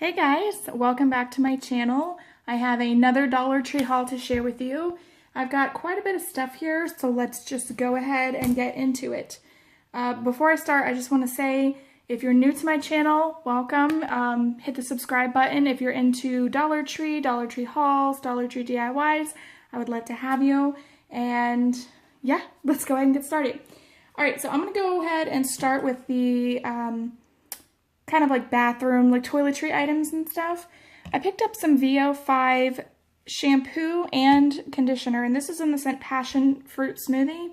Hey guys, welcome back to my channel. I have another Dollar Tree haul to share with you. I've got quite a bit of stuff here, so let's just go ahead and get into it. Before I start, I just want to say, if you're new to my channel, welcome. Hit the subscribe button if you're into Dollar Tree hauls, Dollar Tree DIYs. I would love to have you. And yeah, let's go ahead and get started. Alright, so I'm going to go ahead and start with the kind of like bathroom, like toiletry items and stuff. I picked up some VO5 shampoo and conditioner, and this is in the scent Passion Fruit Smoothie.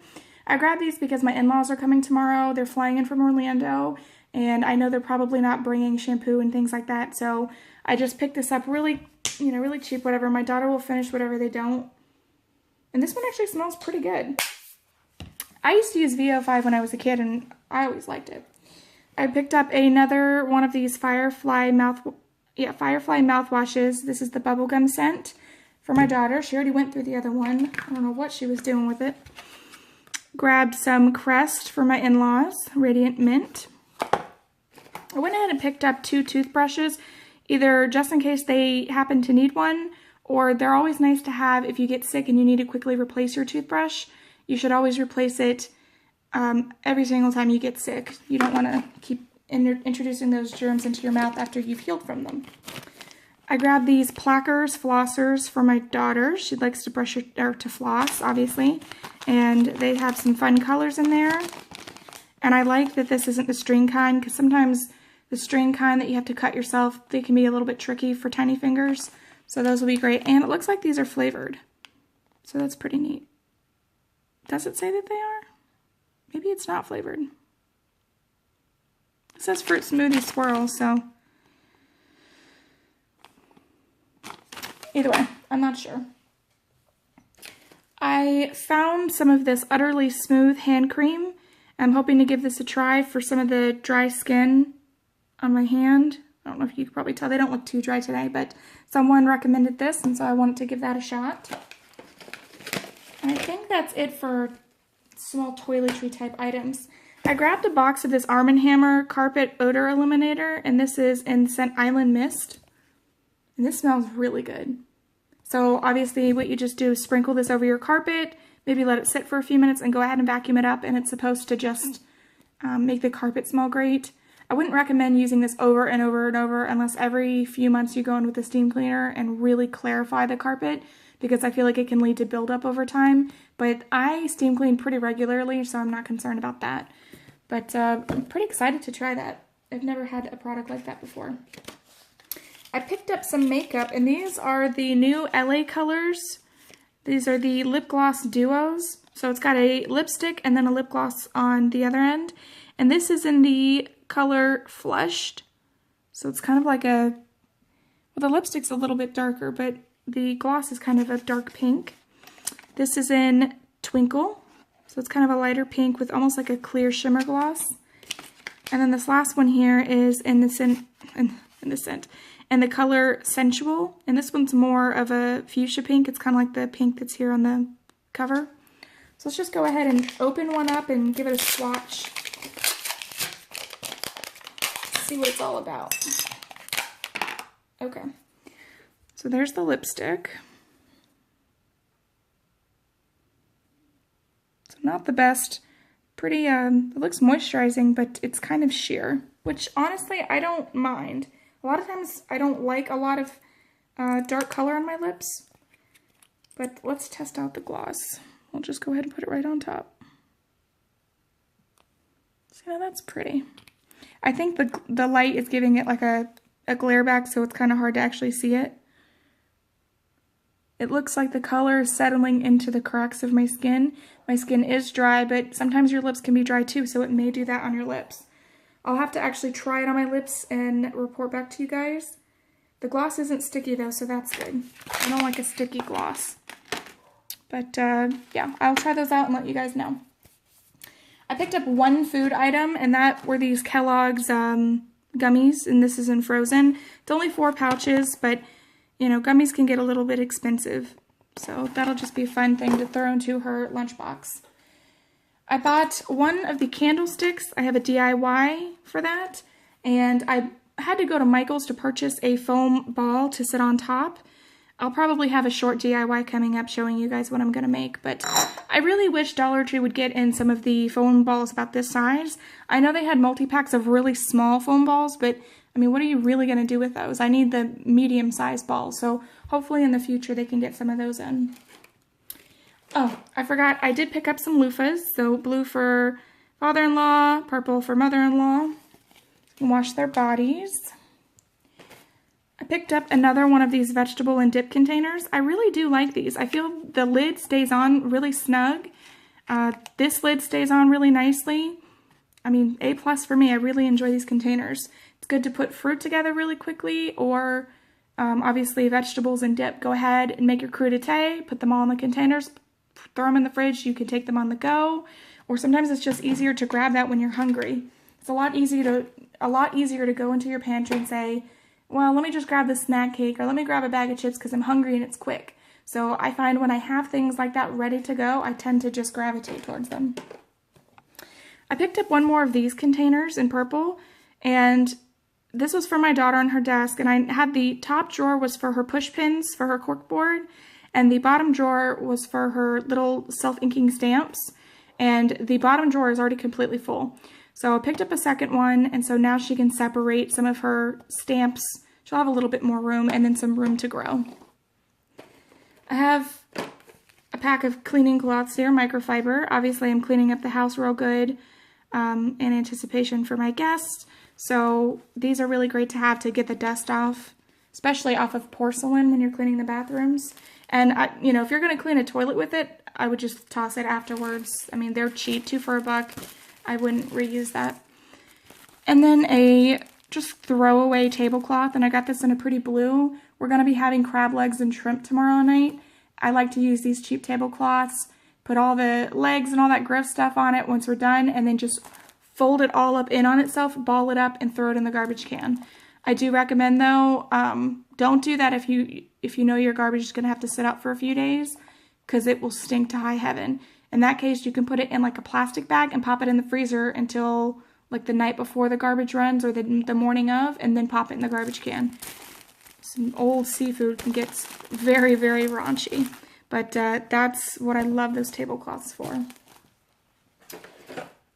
I grabbed these because my in-laws are coming tomorrow. They're flying in from Orlando, and I know they're probably not bringing shampoo and things like that, so I just picked this up really, really cheap, whatever. My daughter will finish whatever they don't. And this one actually smells pretty good. I used to use VO5 when I was a kid, and I always liked it. I picked up another one of these Firefly mouthwashes. This is the bubblegum scent for my daughter. She already went through the other one. I don't know what she was doing with it. Grabbed some Crest for my in-laws, Radiant Mint. I went ahead and picked up 2 toothbrushes, either just in case they happen to need one, or they're always nice to have if you get sick and you need to quickly replace your toothbrush. You should always replace it every single time you get sick. You don't want to keep introducing those germs into your mouth after you've healed from them. I grabbed these Plackers flossers for my daughter. She likes to brush or to floss, obviously, and they have some fun colors in there. And I like that this isn't the string kind, because sometimes the string kind that you have to cut yourself, they can be a little bit tricky for tiny fingers. So those will be great. And it looks like these are flavored, so that's pretty neat. Does it say that they are? Maybe it's not flavored. It says fruit smoothie swirl, so either way, I'm not sure. I found some of this Utterly Smooth hand cream. I'm hoping to give this a try for some of the dry skin on my hand. I don't know if you can probably tell, they don't look too dry today, but someone recommended this, and so I wanted to give that a shot. And I think that's it for small toiletry type items. I grabbed a box of this Arm & Hammer carpet odor eliminator, and this is in scent Island Mist. And this smells really good. So obviously what you just do is sprinkle this over your carpet, maybe let it sit for a few minutes and go ahead and vacuum it up, and it's supposed to just make the carpet smell great. I wouldn't recommend using this over and over and over unless every few months you go in with a steam cleaner and really clarify the carpet, because I feel like it can lead to buildup over time. But I steam clean pretty regularly, so I'm not concerned about that. But I'm pretty excited to try that. I've never had a product like that before. I picked up some makeup, and these are the new LA colors. These are the lip gloss duos. So it's got a lipstick and then a lip gloss on the other end. And this is in the color Flushed. So it's kind of like a, well, the lipstick's a little bit darker, but the gloss is kind of a dark pink. This is in Twinkle, so it's kind of a lighter pink with almost like a clear shimmer gloss. And then this last one here is in the scent, and the color Sensual, and this one's more of a fuchsia pink. It's kind of like the pink that's here on the cover. So let's just go ahead and open one up and give it a swatch. See what it's all about. Okay. So there's the lipstick. So not the best. Pretty, it looks moisturizing, but it's kind of sheer, which honestly I don't mind. A lot of times I don't like a lot of dark color on my lips, but let's test out the gloss. I'll just go ahead and put it right on top. See how that's pretty. I think the light is giving it like a glare back, so it's kind of hard to actually see it. It looks like the color is settling into the cracks of my skin. My skin is dry, but sometimes your lips can be dry too, so it may do that on your lips. I'll have to actually try it on my lips and report back to you guys. The gloss isn't sticky though, so that's good. I don't like a sticky gloss. But yeah, I'll try those out and let you guys know. I picked up one food item, and that were these Kellogg's gummies, and this is in frozen. It's only 4 pouches, but you know, gummies can get a little bit expensive, so that'll just be a fun thing to throw into her lunchbox. I bought one of the candlesticks. I have a DIY for that, and I had to go to Michael's to purchase a foam ball to sit on top. I'll probably have a short DIY coming up showing you guys what I'm going to make, but I really wish Dollar Tree would get in some of the foam balls about this size. I know they had multi-packs of really small foam balls, but I mean, what are you really going to do with those? I need the medium-sized balls, so hopefully in the future they can get some of those in. Oh, I forgot, I did pick up some loofahs, so blue for father-in-law, purple for mother-in-law. Wash their bodies. I picked up another one of these vegetable and dip containers. I really do like these. I feel the lid stays on really snug. This lid stays on really nicely. I mean, A+ for me. I really enjoy these containers. It's good to put fruit together really quickly, or obviously vegetables and dip. Go ahead and make your crudité, put them all in the containers, throw them in the fridge. You can take them on the go, or sometimes it's just easier to grab that when you're hungry. It's a lot easier to go into your pantry and say, well, let me just grab this snack cake, or let me grab a bag of chips because I'm hungry and it's quick. So I find when I have things like that ready to go, I tend to just gravitate towards them. I picked up one more of these containers in purple, and this was for my daughter on her desk, and I had the top drawer was for her push pins for her corkboard, and the bottom drawer was for her little self-inking stamps, and the bottom drawer is already completely full. So I picked up a second one, and so now she can separate some of her stamps. She'll have a little bit more room, and then some room to grow. I have a pack of cleaning cloths here, microfiber. Obviously, I'm cleaning up the house real good in anticipation for my guests. So these are really great to have to get the dust off, especially off of porcelain when you're cleaning the bathrooms. And, you know, if you're going to clean a toilet with it, I would just toss it afterwards. I mean, they're cheap, 2 for $1. I wouldn't reuse that. And then a just throwaway tablecloth, and I got this in a pretty blue. We're going to be having crab legs and shrimp tomorrow night. I like to use these cheap tablecloths, put all the legs and all that gross stuff on it once we're done, and then just fold it all up in on itself, ball it up, and throw it in the garbage can. I do recommend, though, don't do that if you know your garbage is going to have to sit out for a few days, because it will stink to high heaven. In that case, you can put it in like a plastic bag and pop it in the freezer until like the night before the garbage runs or the morning of, and then pop it in the garbage can. Some old seafood can get very, very raunchy, but that's what I love those tablecloths for.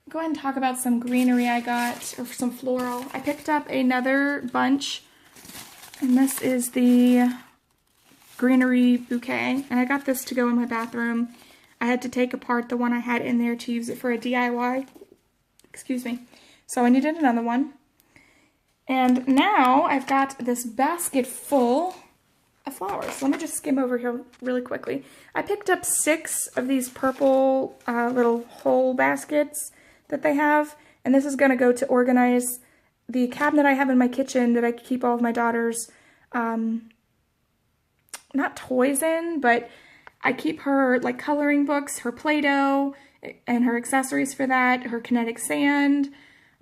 Go ahead and talk about some greenery I got, or some floral. I picked up another bunch, and this is the greenery bouquet, and I got this to go in my bathroom. I had to take apart the one I had in there to use it for a DIY. Excuse me. So I needed another one. And now I've got this basket full of flowers. Let me just skim over here really quickly. I picked up 6 of these purple little hole baskets that they have. And this is going to go to organize the cabinet I have in my kitchen that I keep all of my daughter's, not toys in, but I keep her like coloring books, her Play-Doh, and her accessories for that, her kinetic sand,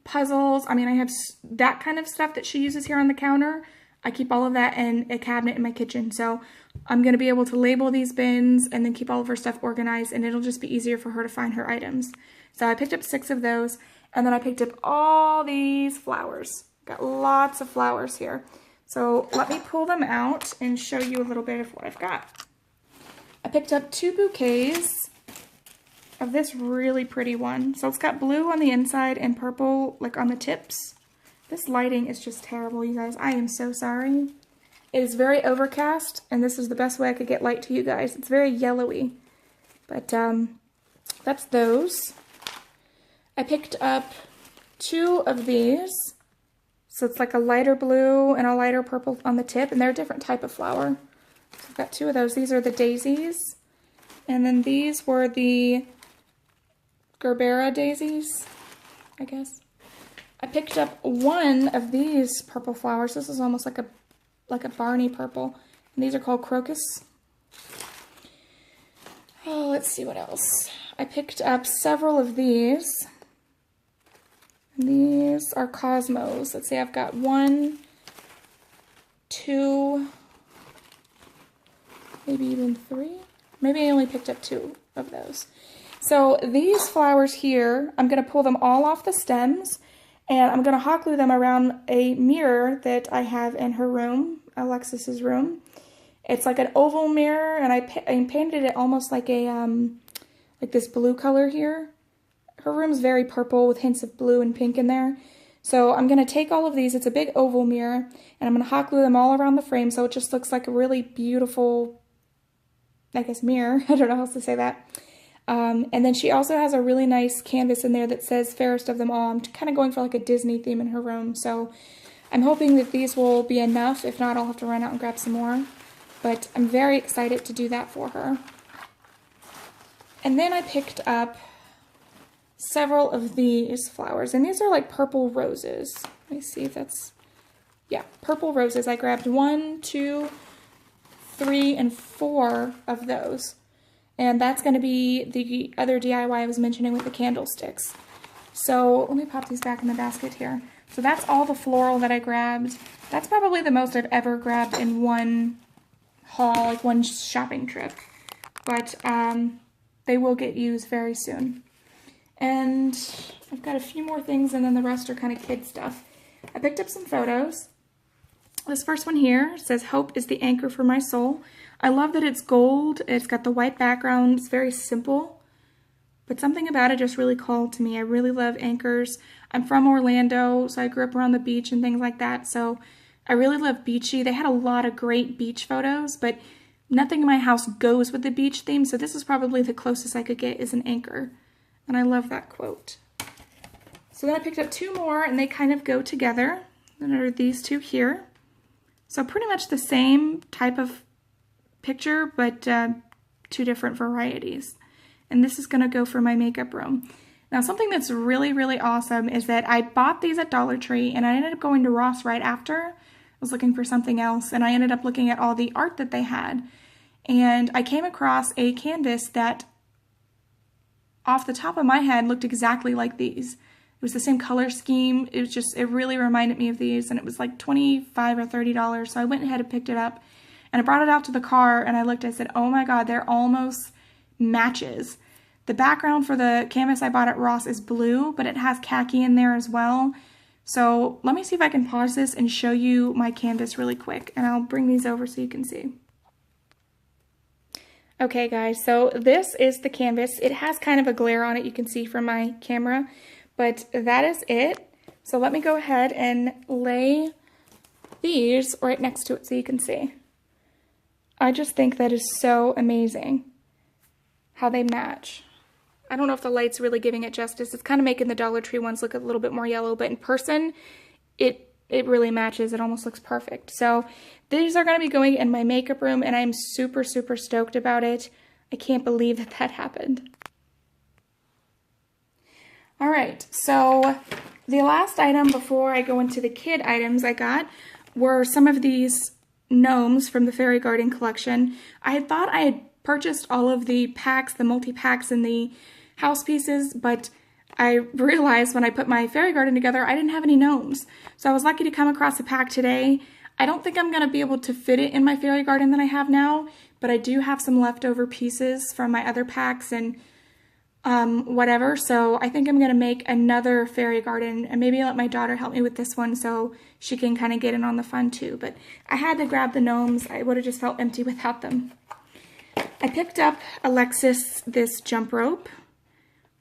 puzzles. I mean, I have that kind of stuff that she uses here on the counter. I keep all of that in a cabinet in my kitchen. So I'm going to be able to label these bins and then keep all of her stuff organized, and it'll just be easier for her to find her items. So I picked up 6 of those, and then I picked up all these flowers. Got lots of flowers here. So let me pull them out and show you a little bit of what I've got. I picked up 2 bouquets of this really pretty one. So it's got blue on the inside and purple like on the tips. This lighting is just terrible, you guys. I am so sorry. It is very overcast, and this is the best way I could get light to you guys. It's very yellowy. But that's those. I picked up 2 of these. So it's like a lighter blue and a lighter purple on the tip, and they're a different type of flower. So I've got 2 of those. These are the daisies. And then these were the Gerbera daisies, I guess. I picked up 1 of these purple flowers. This is almost like a Barney purple. And these are called crocus. Oh, let's see what else. I picked up several of these. And these are cosmos. Let's see, I've got 1, 2, maybe even 3. Maybe I only picked up 2 of those. So these flowers here, I'm going to pull them all off the stems, And I'm going to hot glue them around a mirror that I have in her room, Alexis's room. It's like an oval mirror, and I painted it almost like a like this blue color here. Her room's very purple with hints of blue and pink in there. So I'm going to take all of these, it's a big oval mirror, and I'm going to hot glue them all around the frame so it just looks like a really beautiful, I guess, mirror. I don't know how else to say that. And then she also has a really nice canvas in there that says fairest of them all. I'm kind of going for like a Disney theme in her room, so I'm hoping that these will be enough. If not, I'll have to run out and grab some more. But I'm very excited to do that for her. And then I picked up several of these flowers, and these are like purple roses. Let me see if that's, yeah, purple roses. I grabbed 1, 2, 3, and 4 of those. And that's going to be the other DIY I was mentioning with the candlesticks. So let me pop these back in the basket here. So that's all the floral that I grabbed. That's probably the most I've ever grabbed in one haul, like one shopping trip. But they will get used very soon. And I've got a few more things, and then the rest are kind of kid stuff. I picked up some photos. This first one here says, "Hope is the anchor for my soul." I love that it's gold. It's got the white background. It's very simple, but something about it just really called to me. I really love anchors. I'm from Orlando, so I grew up around the beach and things like that. So I really love beachy. They had a lot of great beach photos, but nothing in my house goes with the beach theme. So this is probably the closest I could get is an anchor. And I love that quote. So then I picked up 2 more, and they kind of go together. And there are these 2 here. So pretty much the same type of picture, but 2 different varieties. And this is going to go for my makeup room. Now, something that's really, really awesome is that I bought these at Dollar Tree, and I ended up going to Ross right after. I was looking for something else, and I ended up looking at all the art that they had. And I came across a canvas that, off the top of my head, looked exactly like these. It was the same color scheme. It was just, it really reminded me of these, and it was like $25 or $30. So I went ahead and picked it up, and I brought it out to the car, and I looked, I said, oh my God, they're almost matches. The background for the canvas I bought at Ross is blue, but it has khaki in there as well. So let me see if I can pause this and show you my canvas really quick, and I'll bring these over so you can see. Okay guys, so this is the canvas. It has kind of a glare on it, you can see from my camera, but that is it. So let me go ahead and lay these right next to it so you can see. I just think that is so amazing how they match. I don't know if the light's really giving it justice. It's kind of making the Dollar Tree ones look a little bit more yellow, but in person, it really matches. It almost looks perfect. So these are going to be going in my makeup room, and I'm super, super stoked about it. I can't believe that that happened. All right, so the last item before I go into the kid items I got were some of these gnomes from the Fairy Garden collection. I had thought I had purchased all of the packs, the multi-packs and the house pieces, but I realized when I put my fairy garden together, I didn't have any gnomes. So I was lucky to come across a pack today. I don't think I'm going to be able to fit it in my fairy garden that I have now, but I do have some leftover pieces from my other packs and whatever. So I think I'm going to make another fairy garden, and maybe let my daughter help me with this one so she can kind of get in on the fun too. But I had to grab the gnomes. I would have just felt empty without them. I picked up Alexis this jump rope.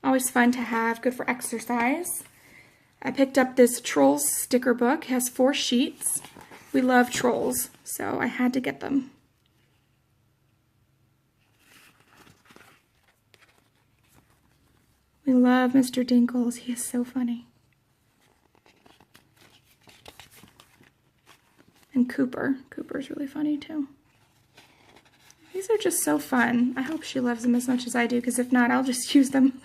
Always fun to have, good for exercise. I picked up this Trolls sticker book. It has 4 sheets. We love trolls, so I had to get them. We love Mr. Dinkles. He is so funny. And Cooper. Cooper's really funny too. These are just so fun. I hope she loves them as much as I do, because if not, I'll just use them.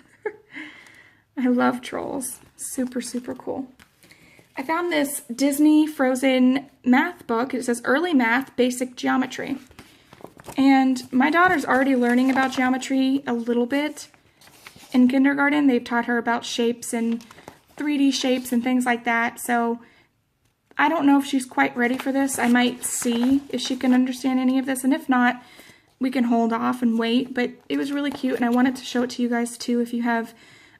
I love trolls. Super, super cool. I found this Disney Frozen math book. It says Early Math, Basic Geometry. And my daughter's already learning about geometry a little bit. In kindergarten, they've taught her about shapes and 3D shapes and things like that. So I don't know if she's quite ready for this. I might see if she can understand any of this. And if not, we can hold off and wait. But it was really cute, and I wanted to show it to you guys too if you have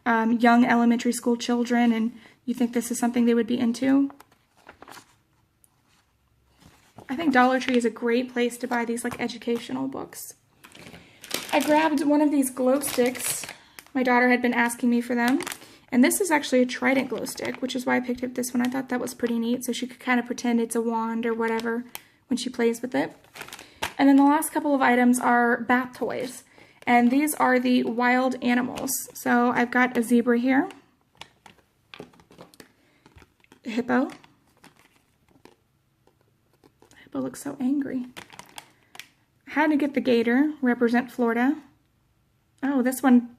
young elementary school children and you think this is something they would be into. I think Dollar Tree is a great place to buy these like educational books. I grabbed one of these glow sticks. My daughter had been asking me for them. And this is actually a Trident glow stick, which is why I picked up this one. I thought that was pretty neat, so she could kind of pretend it's a wand or whatever when she plays with it. And then the last couple of items are bath toys. And these are the wild animals. So I've got a zebra here, a hippo. The hippo looks so angry. I had to get the gator, represent Florida. Oh, this one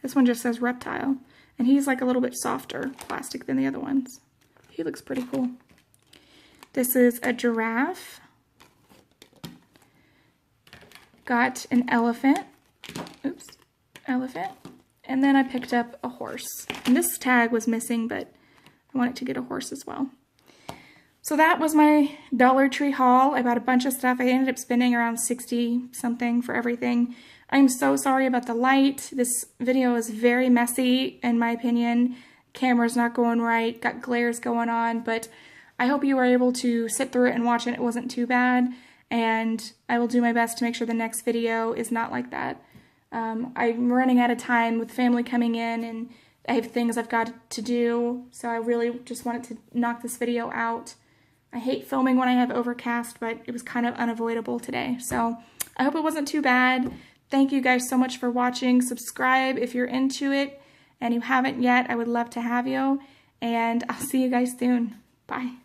just says reptile. And he's like a little bit softer plastic than the other ones. He looks pretty cool. This is a giraffe. Got an elephant. Oops, elephant. And then I picked up a horse. And this tag was missing, but I wanted to get a horse as well. So that was my Dollar Tree haul. I bought a bunch of stuff. I ended up spending around 60 something for everything. I'm so sorry about the light. This video is very messy, in my opinion. Camera's not going right, got glares going on, but I hope you were able to sit through it and watch it. It wasn't too bad, and I will do my best to make sure the next video is not like that. I'm running out of time with family coming in, and I have things I've got to do, so I really just wanted to knock this video out. I hate filming when I have overcast, but it was kind of unavoidable today, so I hope it wasn't too bad. Thank you guys so much for watching. Subscribe if you're into it, and you haven't yet. I would love to have you, and I'll see you guys soon. Bye.